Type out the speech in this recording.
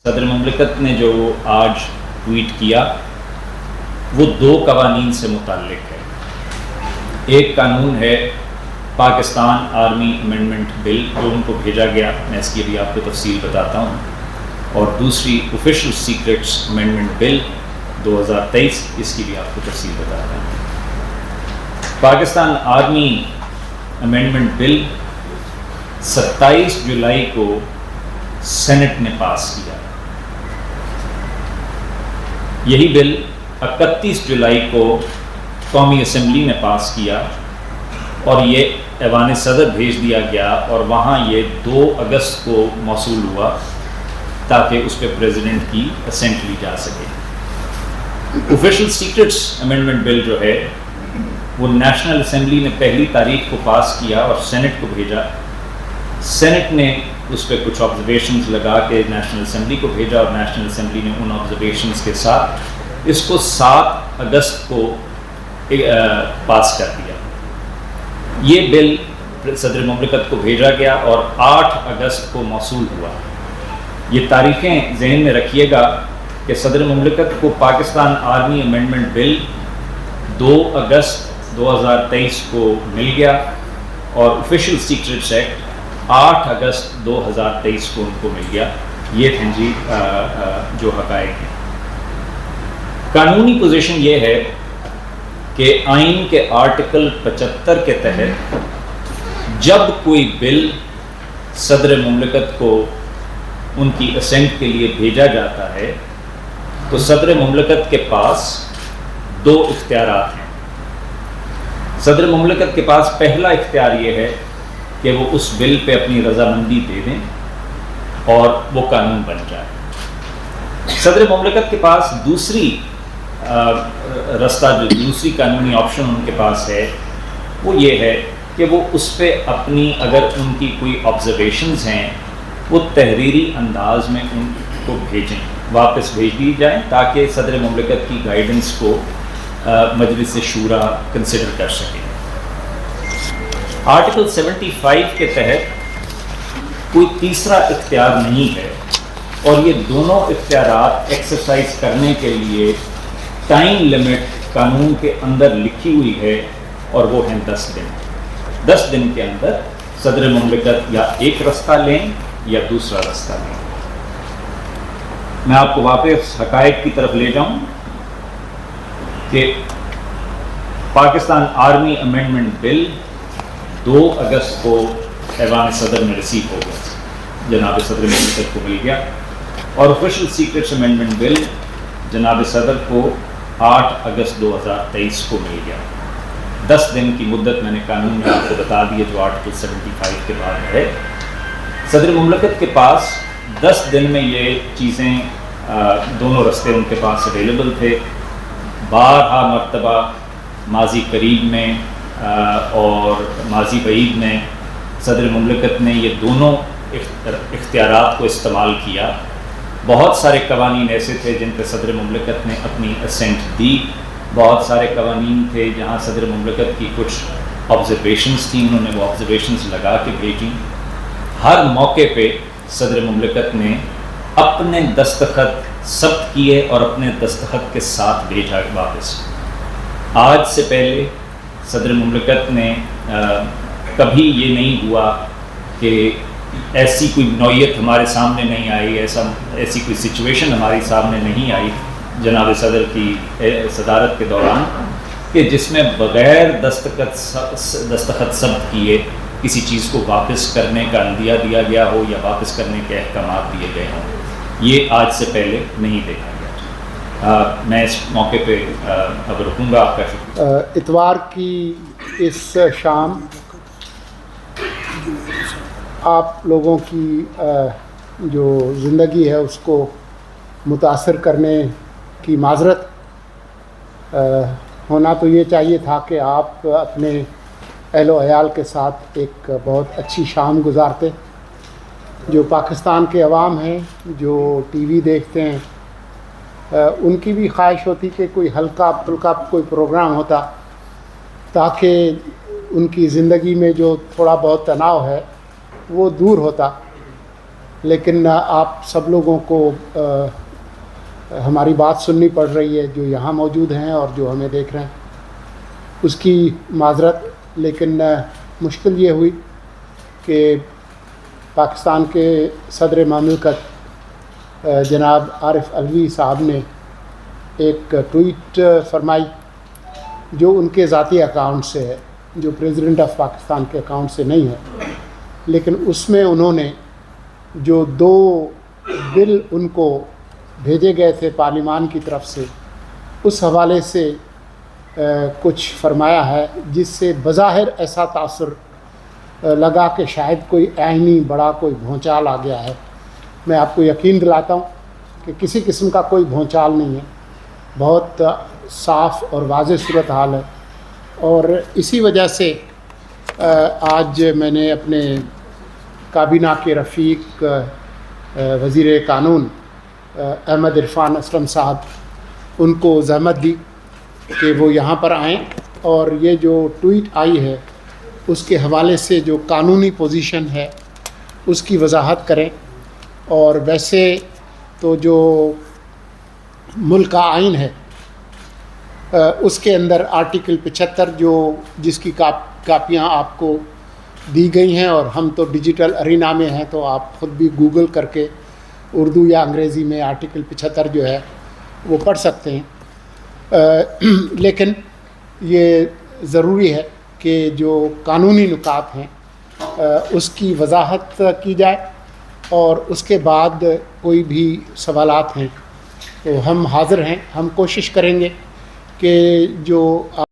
صدر مملکت نے جو آج ٹویٹ کیا وہ دو قوانین سے متعلق ہے. ایک قانون ہے پاکستان آرمی امینڈمنٹ بل جو ان کو بھیجا گیا، میں اس کی بھی آپ کو تفصیل بتاتا ہوں، اور دوسری آفیشل سیکرٹس امینڈمنٹ بل 2023، اس کی بھی آپ کو تفصیل بتاتا ہوں. پاکستان آرمی امینڈمنٹ بل 27 جولائی کو سینٹ نے پاس کیا. یہی بل 31 جولائی کو قومی اسمبلی نے پاس کیا اور یہ ایوان صدر بھیج دیا گیا اور وہاں یہ 2 اگست کو موصول ہوا تاکہ اس پہ پریزیڈنٹ کی اسینٹ لی جا سکے. آفیشل سیکرٹس امینڈمنٹ بل جو ہے وہ نیشنل اسمبلی نے 1 تاریخ کو پاس کیا اور سینٹ کو بھیجا. سینٹ نے اس پہ کچھ آبزرویشنز لگا کے نیشنل اسمبلی کو بھیجا اور نیشنل اسمبلی نے ان آبزرویشنز کے ساتھ اس کو 7 اگست کو پاس کر دیا. یہ بل صدر مملکت کو بھیجا گیا اور 8 اگست کو موصول ہوا. یہ تاریخیں ذہن میں رکھیے گا کہ صدر مملکت کو پاکستان آرمی امینڈمنٹ بل 2 اگست 2023 کو مل گیا اور آفیشل سیکرٹس ایکٹ 8 اگست 2023 کو ان کو مل گیا. یہ ہیں جی جو حقائق ہیں. قانونی پوزیشن یہ ہے کہ آئین کے آرٹیکل 75 کے تحت جب کوئی بل صدر مملکت کو ان کی اسینٹ کے لیے بھیجا جاتا ہے تو صدر مملکت کے پاس 2 اختیارات ہیں. صدر مملکت کے پاس پہلا اختیار یہ ہے کہ وہ اس بل پہ اپنی رضامندی دے دیں اور وہ قانون بن جائے. صدر مملکت کے پاس دوسری دوسری قانونی آپشن ان کے پاس ہے، وہ یہ ہے کہ وہ اس پہ اپنی اگر ان کی کوئی آبزرویشنز ہیں وہ تحریری انداز میں ان کو بھیجیں، واپس بھیج دی جائیں تاکہ صدر مملکت کی گائیڈنس کو مجلس شورا کنسیڈر کر سکے. آرٹیکل 75 کے تحت کوئی تیسرا اختیار نہیں ہے اور یہ دونوں اختیارات ایکسرسائز کرنے کے لیے ٹائم لمٹ قانون کے اندر لکھی ہوئی ہے اور وہ ہیں 10 دن. 10 دن کے اندر صدر مملکت یا ایک رستہ لیں یا دوسرا رستہ لیں. میں آپ کو واپس حقائق کی طرف لے جاؤں کہ پاکستان آرمی امینڈمنٹ بل 2 اگست کو ایوان صدر میں ریسیو ہو گیا، جناب صدر مملکت کو مل گیا، اور آفیشل سیکرٹس امینڈمنٹ بل جناب صدر کو 8 اگست 2023 کو مل گیا. 10 دن کی مدت میں نے قانون میں آپ کو بتا دی ہے جو آرٹیکل 75 کے بعد ہے. صدر مملکت کے پاس 10 دن میں یہ چیزیں دونوں رستے ان کے پاس اویلیبل تھے. 12 مرتبہ ماضی قریب میں اور ماضی بعید میں صدر مملکت نے یہ دونوں اختیارات کو استعمال کیا. بہت سارے قوانین ایسے تھے جن پہ صدر مملکت نے اپنی اسینٹ دی، بہت سارے قوانین تھے جہاں صدر مملکت کی کچھ آبزرویشنز تھیں، انہوں نے وہ آبزرویشنز لگا کے بھیجیں. ہر موقع پہ صدر مملکت نے اپنے دستخط ثبت کیے اور اپنے دستخط کے ساتھ بھیجا واپس. آج سے پہلے صدر مملکت نے کبھی یہ نہیں ہوا کہ ایسی کوئی نوعیت ہمارے سامنے نہیں آئی، ایسی کوئی سچویشن ہمارے سامنے نہیں آئی جناب صدر کی صدارت کے دوران کہ جس میں بغیر دستخط ثبت کیے کسی چیز کو واپس کرنے کا عندیہ دیا گیا ہو یا واپس کرنے کے احکامات دیے گئے ہوں. یہ آج سے پہلے نہیں دیکھا گیا. میں اس موقع پہ اب رکوں گا. آپ کا شکریہ. اتوار کی اس شام آپ لوگوں کی جو زندگی ہے اس کو متاثر کرنے کی معذرت. ہونا تو یہ چاہیے تھا کہ آپ اپنے اہل و عیال کے ساتھ ایک بہت اچھی شام گزارتے. جو پاکستان کے عوام ہیں جو ٹی وی دیکھتے ہیں ان کی بھی خواہش ہوتی کہ کوئی ہلکا پھلکا کوئی پروگرام ہوتا تاکہ ان کی زندگی میں جو تھوڑا بہت تناؤ ہے وہ دور ہوتا. لیکن آپ سب لوگوں کو ہماری بات سننی پڑ رہی ہے جو یہاں موجود ہیں اور جو ہمیں دیکھ رہے ہیں، اس کی معذرت. لیکن مشکل یہ ہوئی کہ پاکستان کے صدر مملکت جناب عارف علوی صاحب نے ایک ٹویٹ فرمائی جو ان کے ذاتی اکاؤنٹ سے ہے، جو پریزیڈنٹ آف پاکستان کے اکاؤنٹ سے نہیں ہے، لیکن اس میں انہوں نے جو 2 بل ان کو بھیجے گئے تھے پارلیمان کی طرف سے، اس حوالے سے کچھ فرمایا ہے، جس سے بظاہر ایسا تاثر لگا کہ شاید کوئی عینی بڑا کوئی بھونچال آ گیا ہے. میں آپ کو یقین دلاتا ہوں کہ کسی قسم کا کوئی بھونچال نہیں ہے، بہت صاف اور واضح صورتحال ہے. اور اسی وجہ سے آج میں نے اپنے کابینہ کے رفیق وزیر قانون احمد عرفان اسلم صاحب ان کو زحمت دی کہ وہ یہاں پر آئیں اور یہ جو ٹویٹ آئی ہے اس کے حوالے سے جو قانونی پوزیشن ہے اس کی وضاحت کریں. اور ویسے تو جو ملک کا آئین ہے اس کے اندر آرٹیکل 75 جس کی کاپیاں آپ کو دی گئی ہیں، اور ہم تو ڈیجیٹل ارینا میں ہیں تو آپ خود بھی گوگل کر کے اردو یا انگریزی میں آرٹیکل 75 جو ہے وہ پڑھ سکتے ہیں. لیکن یہ ضروری ہے کہ جو قانونی نکات ہیں اس کی وضاحت کی جائے، اور اس کے بعد کوئی بھی سوالات ہیں تو ہم حاضر ہیں. ہم کوشش کریں گے کہ جو